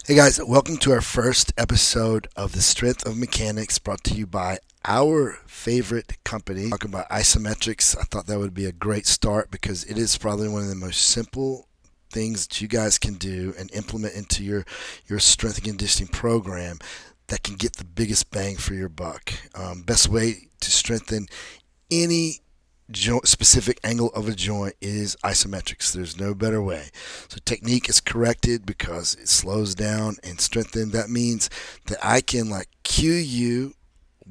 Hey guys, welcome to our first episode of The Strength of Mechanics, brought to you by our favorite company. Talking about Isometrics, I thought that would be a great start because it is probably one of the most simple things that you guys can do and implement into your strength and conditioning program that can get the biggest bang for your buck. Best way to strengthen any specific angle of a joint is isometrics. There's no better way. So technique is corrected because it slows down and strengthened. That means that I can like cue you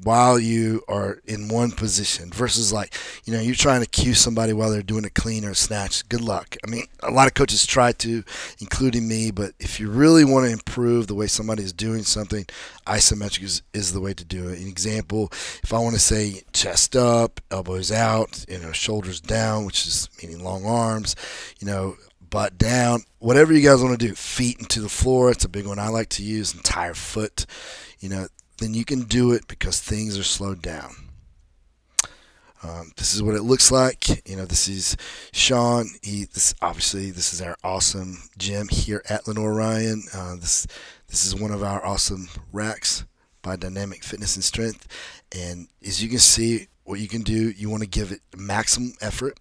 while you are in one position versus like you're trying to cue somebody while they're doing a clean or a snatch. Good luck. I mean, a lot of coaches try to, including me, but if you really want to improve the way somebody is doing something, isometric is the way to do it. An example, if I want to say chest up, elbows out, shoulders down, which is meaning long arms, butt down, whatever you guys want to do, feet into the floor, it's a big one I like to use, entire foot, then you can do it because things are slowed down. This is what it looks like. This is Sean. This is our awesome gym here at Lenore Ryan. This is one of our awesome racks by Dynamic Fitness and Strength. And as you can see, what you can do, you want to give it maximum effort.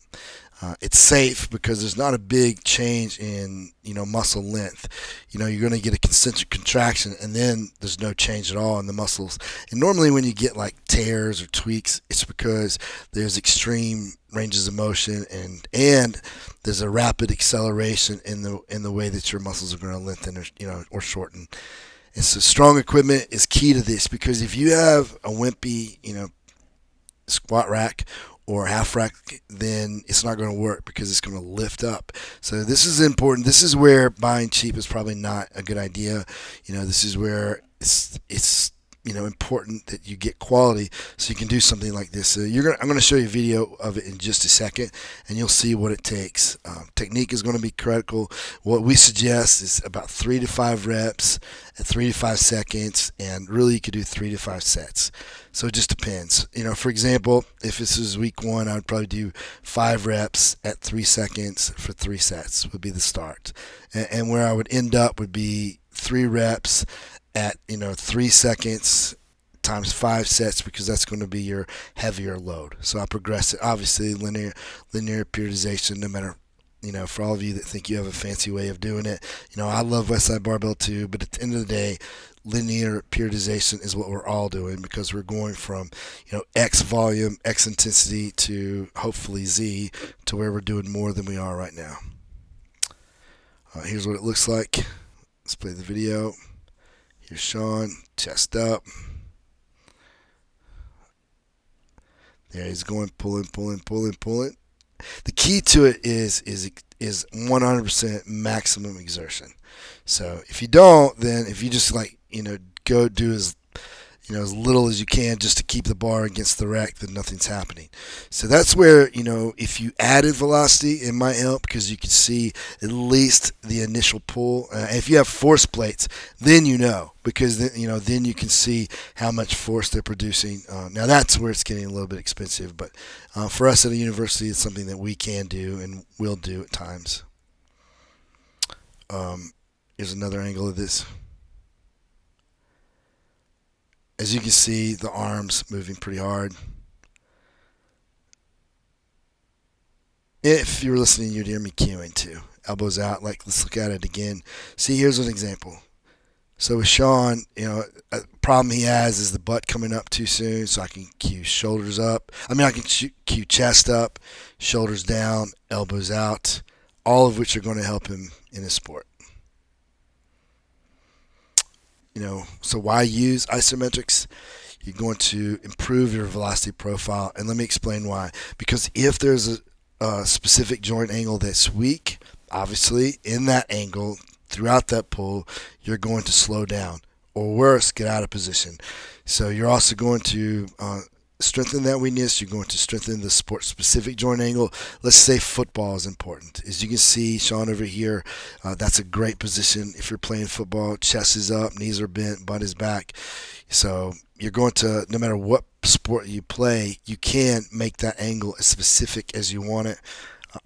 It's safe because there's not a big change in muscle length. You're going to get a concentric contraction, and then there's no change at all in the muscles. And normally, when you get like tears or tweaks, it's because there's extreme ranges of motion and there's a rapid acceleration in the way that your muscles are going to lengthen or shorten. And so, strong equipment is key to this because if you have a wimpy squat rack or half rack, then it's not going to work because it's going to lift up. So this is important. This is where buying cheap is probably not a good idea. This is where it's important that you get quality so you can do something like this. So I'm going to show you a video of it in just a second, and you'll see what it takes. Technique is going to be critical. What we suggest is about 3 to 5 reps at 3 to 5 seconds, and really you could do 3 to 5 sets. So it just depends. For example, if this is week 1, I would probably do 5 reps at 3 seconds for 3 sets would be the start. And where I would end up would be 3 reps at 3 seconds times 5 sets because that's going to be your heavier load. So I progress it. Obviously, linear periodization, no matter for all of you that think you have a fancy way of doing it, I love Westside Barbell too, but at the end of the day, linear periodization is what we're all doing because we're going from X volume, X intensity to hopefully Z to where we're doing more than we are right now. Here's what it looks like. Let's play the video. Here's Sean, chest up. There he's going, pulling. The key to it is 100% maximum exertion. So if you don't, then if you just go do as little as you can just to keep the bar against the rack, then nothing's happening. So that's where if you added velocity, it might help because you can see at least the initial pull. If you have force plates, then because then you can see how much force they're producing. Now that's where it's getting a little bit expensive, but for us at a university, it's something that we can do and will do at times. Here's another angle of this. As you can see, the arms moving pretty hard. If you were listening, you'd hear me cueing too. Elbows out. Let's look at it again. See, here's an example. So with Sean, a problem he has is the butt coming up too soon. So I can cue shoulders up. I can cue chest up, shoulders down, elbows out, all of which are going to help him in his sport. So why use isometrics? You're going to improve your velocity profile, and let me explain why. Because if there's a specific joint angle that's weak, obviously in that angle, throughout that pull, you're going to slow down, or worse, get out of position. So you're also going to strengthen that weakness. You're going to strengthen the sport-specific joint angle. Let's say football is important. As you can see, Sean over here, that's a great position if you're playing football. Chest is up, knees are bent, butt is back. So you're going to, no matter what sport you play, you can make that angle as specific as you want it.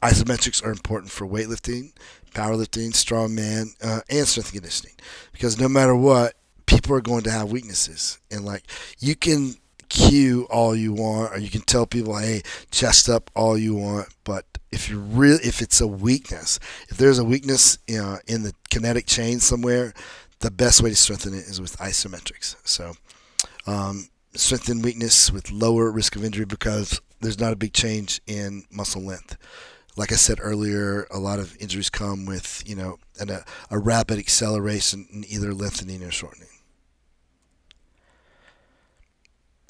Isometrics are important for weightlifting powerlifting, strongman, and strength and conditioning. Because no matter what, people are going to have weaknesses. And like, you can cue all you want, or you can tell people, hey, chest up all you want, but if it's a weakness, if there's a weakness, in the kinetic chain somewhere, the best way to strengthen it is with isometrics. So strengthen weakness with lower risk of injury because there's not a big change in muscle length. Like I said earlier, a lot of injuries come with a rapid acceleration in either lengthening or shortening.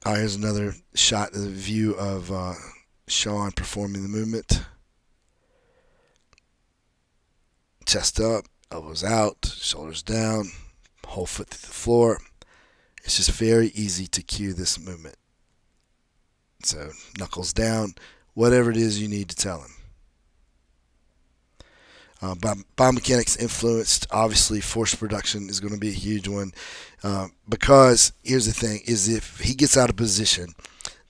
Here's another shot of the view of Sean performing the movement. Chest up, elbows out, shoulders down, whole foot through the floor. It's just very easy to cue this movement. So knuckles down, whatever it is you need to tell him. Biomechanics influenced, obviously, force production is going to be a huge one because here's the thing, is if he gets out of position,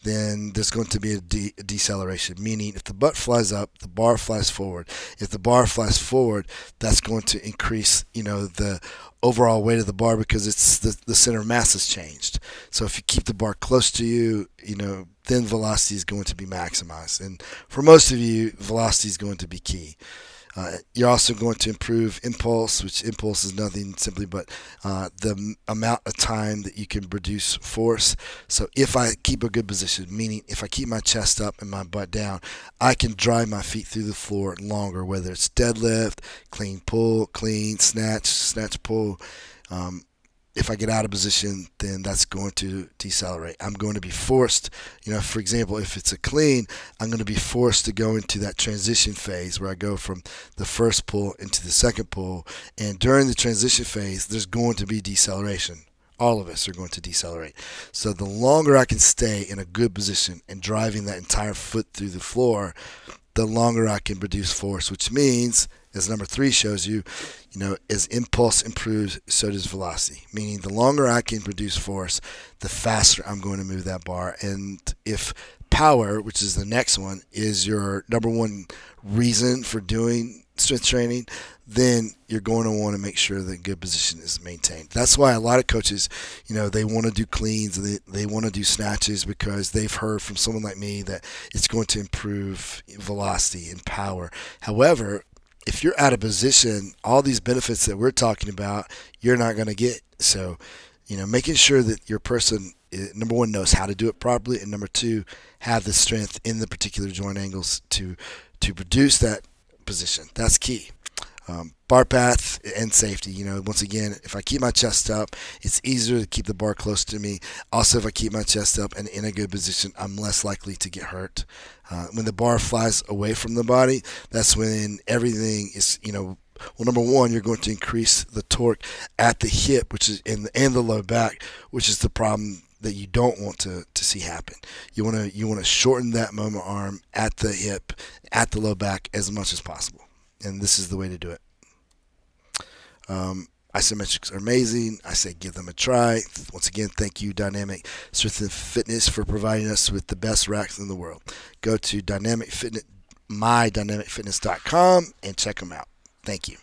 then there's going to be a deceleration, meaning if the butt flies up, the bar flies forward. If the bar flies forward, that's going to increase, the overall weight of the bar because it's the center of mass has changed. So if you keep the bar close to you, then velocity is going to be maximized. And for most of you, velocity is going to be key. You're also going to improve impulse, which impulse is nothing simply but the amount of time that you can produce force. So if I keep a good position, meaning if I keep my chest up and my butt down, I can drive my feet through the floor longer, whether it's deadlift, clean pull, clean snatch pull. If I get out of position, then that's going to decelerate. I'm going to be forced, for example, if it's a clean, I'm going to be forced to go into that transition phase where I go from the first pull into the second pull. And during the transition phase, there's going to be deceleration. All of us are going to decelerate. So the longer I can stay in a good position and driving that entire foot through the floor, the longer I can produce force, which means, as number 3 shows you, as impulse improves, so does velocity. Meaning the longer I can produce force, the faster I'm going to move that bar. And if power, which is the next one, is your number one reason for doing strength training, then you're going to want to make sure that good position is maintained. That's why a lot of coaches, they want to do cleans and they want to do snatches because they've heard from someone like me that it's going to improve velocity and power. However, if you're out of position, all these benefits that we're talking about, you're not going to get. So, making sure that your person, number one, knows how to do it properly, and number 2, have the strength in the particular joint angles to produce that position. That's key. Bar path and safety. Once again, if I keep my chest up, it's easier to keep the bar close to me. Also, if I keep my chest up and in a good position, I'm less likely to get hurt. When the bar flies away from the body, that's when everything is, well, number one, you're going to increase the torque at the hip, which is and the low back, which is the problem that you don't want to see happen. You want to shorten that moment arm at the hip, at the low back as much as possible. And this is the way to do it. Isometrics are amazing. I say give them a try. Once again, thank you, Dynamic Strength and Fitness, for providing us with the best racks in the world. Go to mydynamicfitness.com and check them out. Thank you.